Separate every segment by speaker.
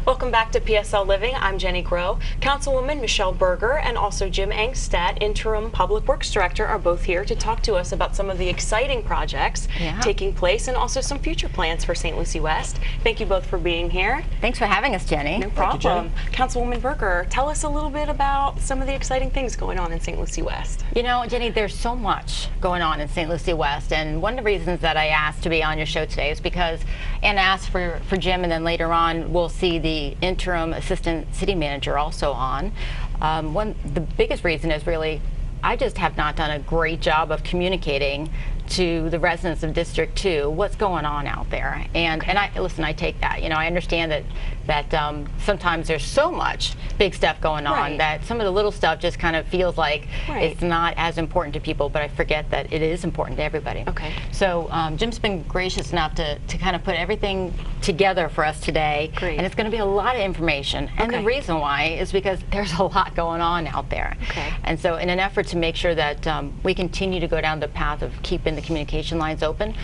Speaker 1: Welcome back to PSL Living. I'm Jenny Groh. Councilwoman Michelle Berger and also Jim Angstadt, Interim Public Works Director, are both here to talk to us about some of the exciting projects taking place and also some future plans for St. Lucie West. Thank you both for being here.
Speaker 2: Thanks for having us, Jenny.
Speaker 1: No problem. Councilwoman Berger, tell us a little bit about some of the exciting things going on in St. Lucie West.
Speaker 2: You know, Jenny, there's so much going on in St. Lucie West, and one of the reasons that I asked to be on your show today is because, and asked for Jim, and then later on we'll see the interim assistant city manager also on. The biggest reason is really I just have not done a great job of communicating to the residents of District 2 what's going on out there. And I take that. You know, I understand that sometimes there's so much big stuff going on that some of the little stuff just kind of feels like it's not as important to people, but I forget that it is important to everybody.
Speaker 1: Okay.
Speaker 2: So Jim's been gracious enough to kind of put everything together for us today.
Speaker 1: Great.
Speaker 2: And it's going to be a lot of information. And the reason why is because there's a lot going on out there.
Speaker 1: Okay.
Speaker 2: And so in an effort to make sure that we continue to go down the path of keeping the communication lines open,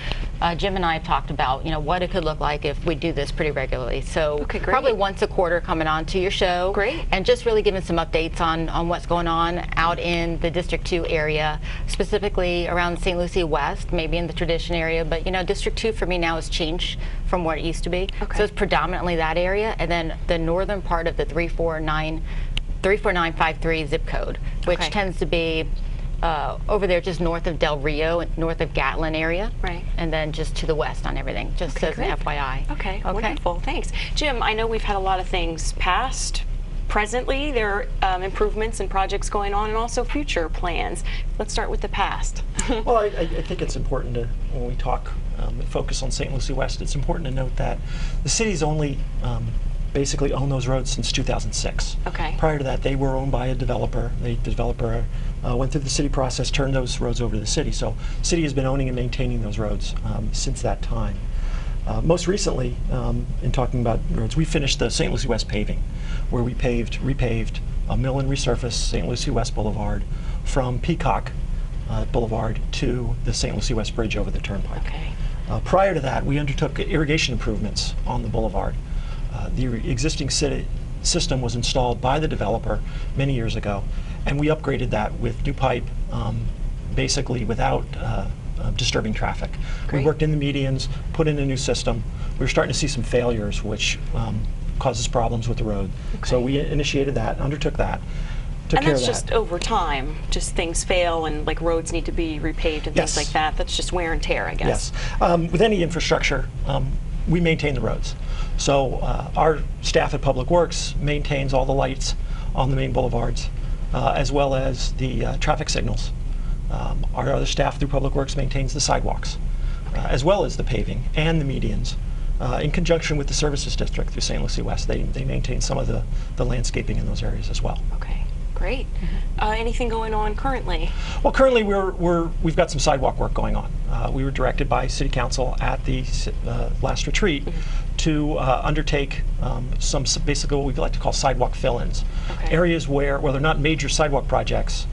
Speaker 2: Jim and I have talked about, you know, what it could look like if we do this pretty regularly. So probably once a quarter coming on to your show.
Speaker 1: Great.
Speaker 2: And just really giving some updates on what's going on out in the District 2 area, specifically around St. Lucie West, maybe in the Tradition area. But, you know, District 2 for me now has changed from what it used to be. So it's predominantly that area. And then the northern part of the 34953 zip code, which tends to be over there just north of Del Rio, north of Gatlin area.
Speaker 1: Right. And
Speaker 2: then just to the west on everything, just as an FYI.
Speaker 1: Okay, wonderful, thanks. Jim, I know we've had a lot of things passed. Presently, there are improvements and projects going on and also future plans. Let's start with the past.
Speaker 3: Well, I think it's important to, when we talk and focus on St. Lucie West, it's important to note that the city's only basically owned those roads since 2006.
Speaker 1: Okay.
Speaker 3: Prior to that, they were owned by a developer. The developer went through the city process, turned those roads over to the city. So the city has been owning and maintaining those roads since that time. Most recently, in talking about roads, we finished the St. Lucie West paving, where we repaved a mill and resurfaced St. Lucie West Boulevard from Peacock Boulevard to the St. Lucie West Bridge over the Turnpike.
Speaker 1: Okay.
Speaker 3: Prior to that, we undertook irrigation improvements on the boulevard. The existing system was installed by the developer many years ago, and we upgraded that with new pipe, basically without disturbing traffic. We worked in the medians, put in a new system. We were starting to see some failures, which causes problems with the road. So we initiated that, undertook that.
Speaker 1: And that's just over time, just things fail and like roads need to be repaved and things like that. That's just wear and tear, I guess.
Speaker 3: Yes. With any infrastructure, we maintain the roads. So our staff at Public Works maintains all the lights on the main boulevards, as well as the traffic signals. Our other staff through Public Works maintains the sidewalks, as well as the paving and the medians. In conjunction with the Services District through St. Lucie West, they maintain some of the landscaping in those areas as well.
Speaker 1: Okay, great. Anything going on currently?
Speaker 3: Well, currently we've got some sidewalk work going on. We were directed by City Council at the last retreat to undertake some basically what we like to call sidewalk fill-ins. Areas where they're not major sidewalk projects,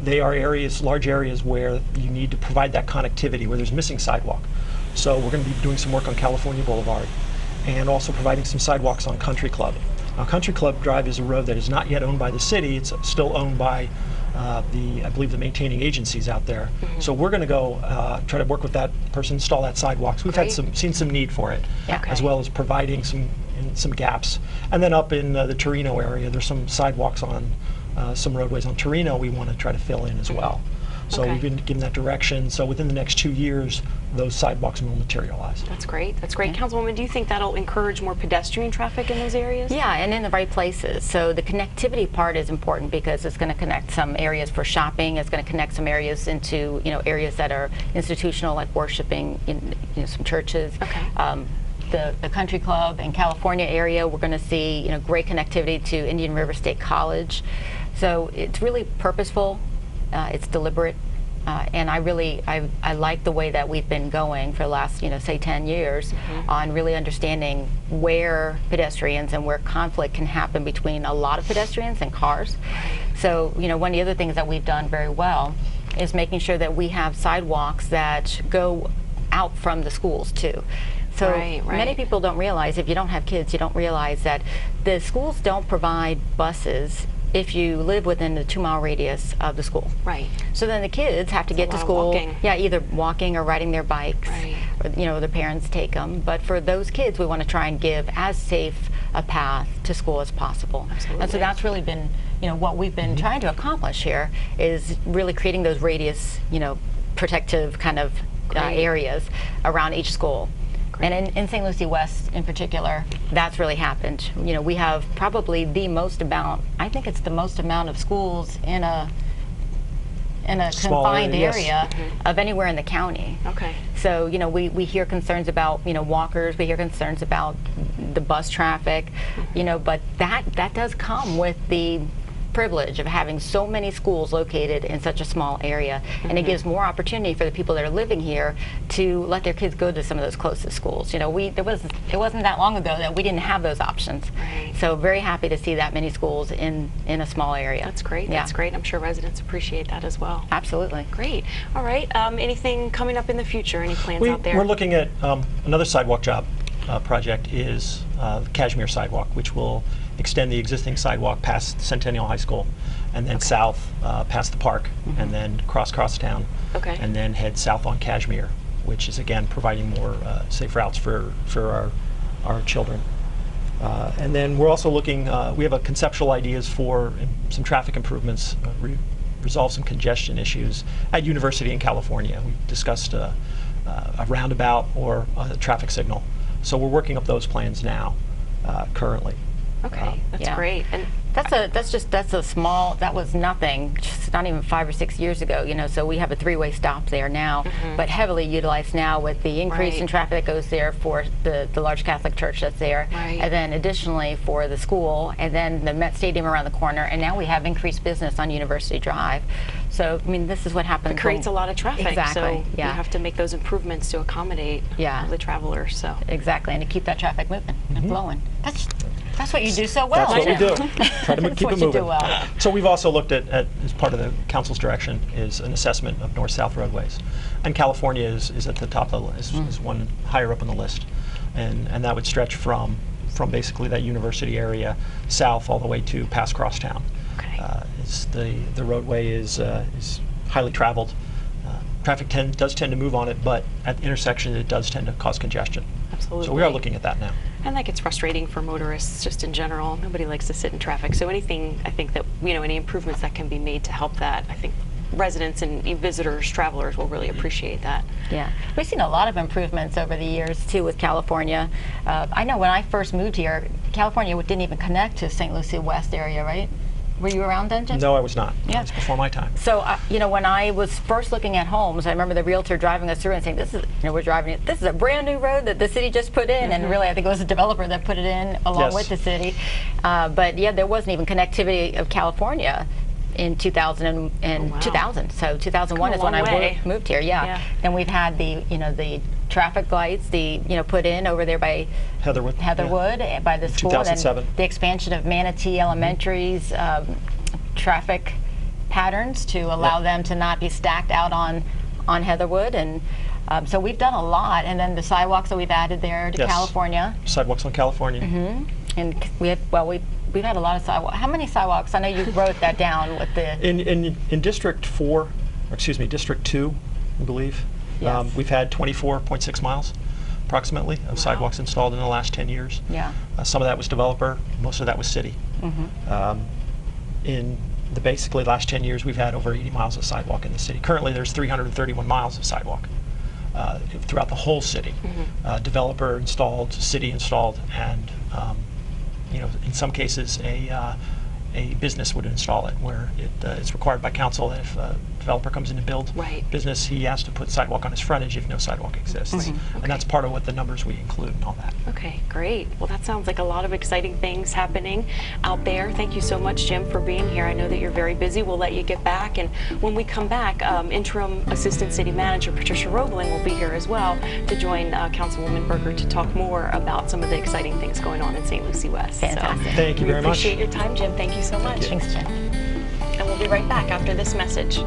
Speaker 3: they are areas, large areas where you need to provide that connectivity where there's missing sidewalk. So we're going to be doing some work on California Boulevard and also providing some sidewalks on Country Club. Now, Country Club Drive is a road that is not yet owned by the city. It's still owned by I believe the maintaining agencies out there. So we're going to go try to work with that person, install that sidewalks. We've seen some need for it, as well as providing some gaps. And then up in the Torino area, there's some sidewalks on some roadways on Torino we want to try to fill in as well. So we've been given that direction. So within the next 2 years, those sidewalks will materialize.
Speaker 1: That's great. That's great. Councilwoman, do you think that'll encourage more pedestrian traffic in those areas?
Speaker 2: Yeah, and in the right places. So the connectivity part is important because it's going to connect some areas for shopping. It's going to connect some areas into areas that are institutional, like worshiping in some churches. The Country Club and California area, we're going to see great connectivity to Indian River State College. So it's really purposeful. It's deliberate, and I like the way that we've been going for the last, say 10 years on really understanding where pedestrians and where conflict can happen between a lot of pedestrians and cars. So, one of the other things that we've done very well is making sure that we have sidewalks that go out from the schools too. So
Speaker 1: Right.
Speaker 2: many people don't realize, if you don't have kids, you don't realize that the schools don't provide buses if you live within the 2-mile radius of the school.
Speaker 1: Right.
Speaker 2: So then the kids have to get to
Speaker 1: lot of
Speaker 2: school,
Speaker 1: walking.
Speaker 2: yeah, either walking or riding their bikes,
Speaker 1: Right.
Speaker 2: or, their parents take them. But for those kids, we want to try and give as safe a path to school as possible.
Speaker 1: Absolutely.
Speaker 2: And so that's really been, what we've been trying to accomplish here, is really creating those radius, protective kind of areas around each school.
Speaker 1: Great.
Speaker 2: And in St. Lucie West in particular, that's really happened. We have probably the most amount, I think it's the most amount of schools in a
Speaker 3: Small
Speaker 2: confined
Speaker 3: area, yes.
Speaker 2: area of anywhere in the county.
Speaker 1: Okay.
Speaker 2: So, we hear concerns about, walkers, we hear concerns about the bus traffic, but that does come with the privilege of having so many schools located in such a small area, and it gives more opportunity for the people that are living here to let their kids go to some of those closest schools. It wasn't that long ago that we didn't have those options.
Speaker 1: Right.
Speaker 2: So very happy to see that many schools in a small area.
Speaker 1: That's great.
Speaker 2: Yeah.
Speaker 1: That's great. I'm sure residents appreciate that as well.
Speaker 2: Absolutely.
Speaker 1: Great. All right. Anything coming up in the future? Any plans out there?
Speaker 3: We're looking at another sidewalk job project is the Cashmere sidewalk, which will extend the existing sidewalk past Centennial High School, and then south past the park, and then cross town, and then head south on Cashmere, which is again providing more safe routes for our children. And then we're also looking, we have a conceptual ideas for some traffic improvements, resolve some congestion issues at University in California. We discussed a roundabout or a traffic signal. So we're working up those plans now, currently.
Speaker 1: Okay, that's great. And
Speaker 2: that's a small, that was nothing, just not even 5 or 6 years ago, so we have a 3-way stop there now, but heavily utilized now with the increase in traffic that goes there for the large Catholic church that's there, and then additionally for the school, and then the Met Stadium around the corner, and now we have increased business on University Drive. So, this is what happens.
Speaker 1: It creates a lot of traffic,
Speaker 2: exactly,
Speaker 1: so you have to make those improvements to accommodate the travelers. So
Speaker 2: exactly, and to keep that traffic moving and flowing. That's what you do so well.
Speaker 3: That's what we do. Try to keep it moving.
Speaker 2: You do well.
Speaker 3: So we've also looked at, as part of the council's direction, is an assessment of north-south roadways, and California is at the top of the list, is one higher up on the list, and that would stretch from basically that university area south all the way to past Crosstown. Okay. The roadway is highly traveled. Traffic does tend to move on it, but at the intersection it does tend to cause congestion.
Speaker 1: Absolutely.
Speaker 3: So we are looking at that now.
Speaker 1: And that gets frustrating for motorists just in general. Nobody likes to sit in traffic. So anything, I think that, any improvements that can be made to help that, I think residents and visitors, travelers will really appreciate that.
Speaker 2: Yeah, we've seen a lot of improvements over the years too with California. I know when I first moved here, California didn't even connect to St. Lucie West area, right? Were you around then, Jim?
Speaker 3: No, I was not.
Speaker 2: Yeah.
Speaker 3: It was before my time.
Speaker 2: So, when I was first looking at homes, I remember the realtor driving us through and saying, this is a brand new road that the city just put in, and really I think it was a developer that put it in along with the city. But yeah, there wasn't even connectivity of California in 2000 and 2000. So 2001 is when I moved here. Yeah. And we've had the traffic lights, put in over there by Heatherwood, by the school,
Speaker 3: 2007.
Speaker 2: and the expansion of Manatee Elementary's traffic patterns to allow them to not be stacked out on Heatherwood, and so we've done a lot. And then the sidewalks that we've added there to California.
Speaker 3: Sidewalks on California.
Speaker 2: And we've had a lot of sidewalks. How many sidewalks? I know you wrote that down with the
Speaker 3: in District 4, or excuse me, District 2, I believe.
Speaker 2: Yes.
Speaker 3: We've had 24.6 miles, approximately, of sidewalks installed in the last 10 years.
Speaker 2: Yeah.
Speaker 3: Some of that was developer, most of that was city. In the basically last 10 years, we've had over 80 miles of sidewalk in the city. Currently, there's 331 miles of sidewalk throughout the whole city. Developer installed, city installed, and in some cases, a business would install it, where it's required by council that if a developer comes in to build business, he has to put sidewalk on his frontage if no sidewalk exists. And that's part of what the numbers we include and all that.
Speaker 1: Okay, great. Well, that sounds like a lot of exciting things happening out there. Thank you so much, Jim, for being here. I know that you're very busy. We'll let you get back. And when we come back, Interim Assistant City Manager Patricia Roebling will be here as well to join Councilwoman Berger to talk more about some of the exciting things going on in St. Lucie West.
Speaker 2: Fantastic.
Speaker 3: So, thank you very much.
Speaker 1: We appreciate your time, Jim. Thank you so much.
Speaker 2: Thanks, Jim.
Speaker 1: And we'll be right back after this message.